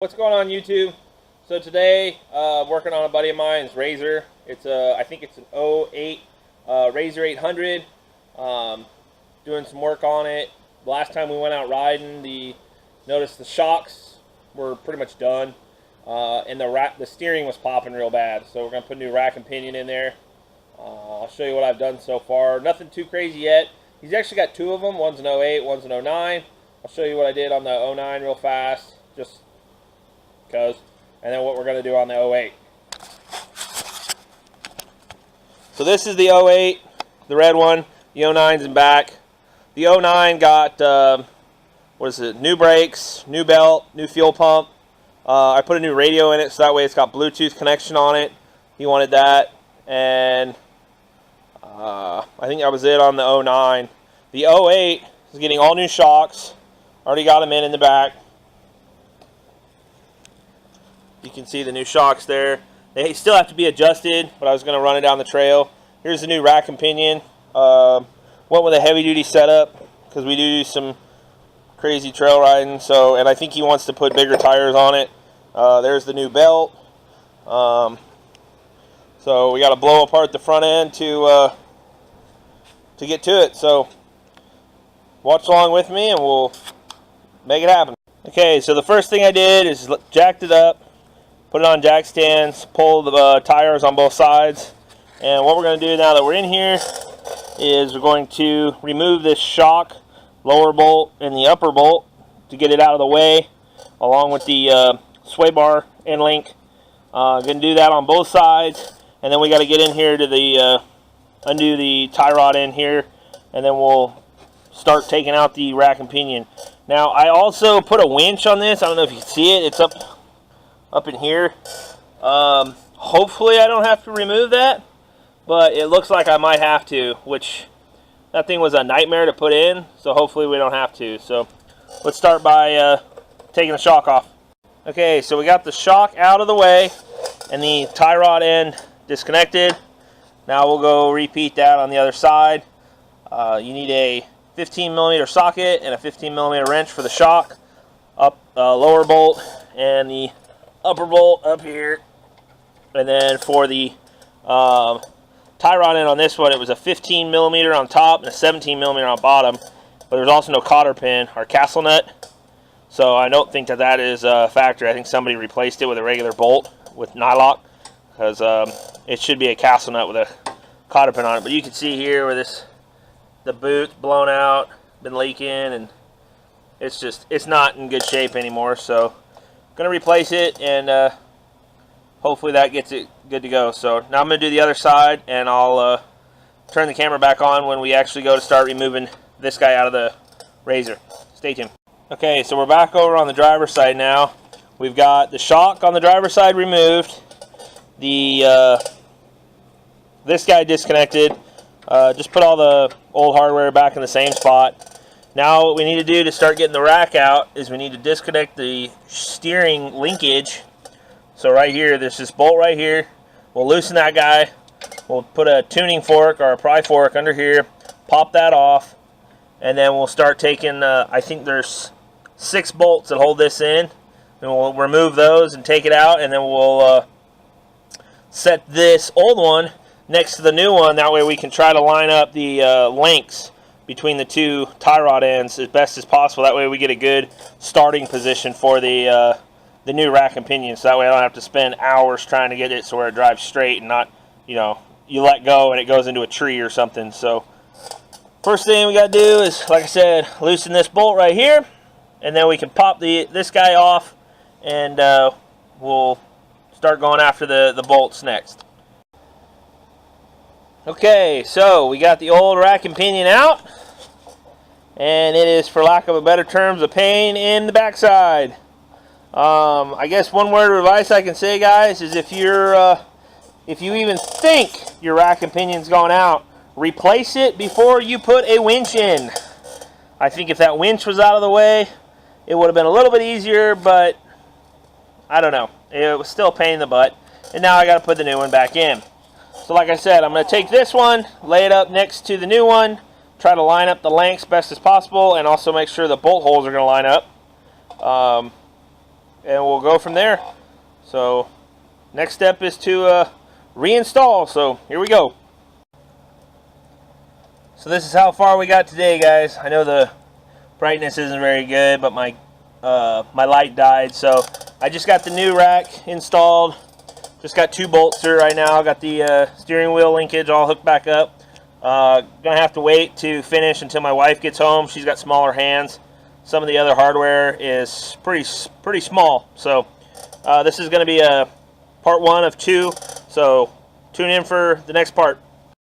What's going on, YouTube? So today, working on a buddy of mine's Razor. It's I think it's an 08 Razor 800. Doing some work on it. Last time we went out riding, noticed the shocks were pretty much done, and the steering was popping real bad. So we're gonna put a new rack and pinion in there. I'll show you what I've done so far. Nothing too crazy yet. He's actually got two of them. One's an 08, one's an 09. I'll show you what I did on the 09 real fast, just because, and then what we're going to do on the 08. So this is the 08, the red one. The 09's in back. The 09 got, new brakes, new belt, new fuel pump. I put a new radio in it, so that way it's got Bluetooth connection on it. He wanted that. And I think that was it on the 09. The 08 is getting all new shocks. Already got them in the back. You can see the new shocks there. They still have to be adjusted, but I was going to run it down the trail. Here's the new rack and pinion. Went with a heavy-duty setup because we do some crazy trail riding. And I think he wants to put bigger tires on it. There's the new belt. So we got to blow apart the front end to get to it. So watch along with me, and we'll make it happen. Okay, so the first thing I did is jacked it up. Put it on jack stands, pull the tires on both sides. And what we're going to do now that we're in here is we're going to remove this shock, lower bolt and the upper bolt to get it out of the way, along with the sway bar and link. Going to do that on both sides. And then we got to get in here to the undo the tie rod in here, and then we'll start taking out the rack and pinion. Now I also put a winch on this. I don't know if you can see it. It's up in here. Hopefully I don't have to remove that, but it looks like I might have to, which that thing was a nightmare to put in, so hopefully we don't have to. So let's start by taking the shock off. Okay, so we got the shock out of the way and the tie rod end disconnected. Now we'll go repeat that on the other side. You need a 15mm socket and a 15mm wrench for the shock, lower bolt, and the upper bolt up here. And then for the tie rod end on this one, it was a 15mm on top and a 17mm on bottom, but there's also no cotter pin or castle nut, so I don't think that is a factor. I think somebody replaced it with a regular bolt with nylock, because it should be a castle nut with a cotter pin on it. But you can see here where the boot's blown out, been leaking, and it's not in good shape anymore. So gonna replace it, and hopefully that gets it good to go. So now I'm gonna do the other side, and I'll turn the camera back on when we actually go to start removing this guy out of the Razor. Stay tuned. Okay, so we're back over on the driver's side now. We've got the shock on the driver's side removed, this guy disconnected. Just put all the old hardware back in the same spot. Now what we need to do to start getting the rack out is we need to disconnect the steering linkage. So right here, there's this bolt right here. We'll loosen that guy. We'll put a tuning fork or a pry fork under here, pop that off, and then we'll start taking, I think there's 6 bolts that hold this in. And we'll remove those and take it out, and then we'll set this old one next to the new one. That way we can try to line up the links between the two tie rod ends as best as possible. That way we get a good starting position for the new rack and pinion, so that way I don't have to spend hours trying to get it so where it drives straight and not, you let go and it goes into a tree or something. So first thing we got to do is, like I said, loosen this bolt right here, and then we can pop this guy off, and we'll start going after the bolts next. Okay, so we got the old rack and pinion out, and it is, for lack of a better term, a pain in the backside. I guess one word of advice I can say, guys, is if you even think your rack and pinion's going out, replace it before you put a winch in. I think if that winch was out of the way, it would have been a little bit easier, but I don't know. It was still a pain in the butt, and now I got to put the new one back in. So like I said, I'm going to take this one, lay it up next to the new one, try to line up the lengths best as possible, and also make sure the bolt holes are going to line up. and we'll go from there. So next step is to reinstall. So here we go. So this is how far we got today, guys. I know the brightness isn't very good, but my light died, so I just got the new rack installed. Just got 2 bolts through right now. Got the steering wheel linkage all hooked back up. Gonna have to wait to finish until my wife gets home. She's got smaller hands. Some of the other hardware is pretty small. So this is gonna be a part 1 of 2. So tune in for the next part.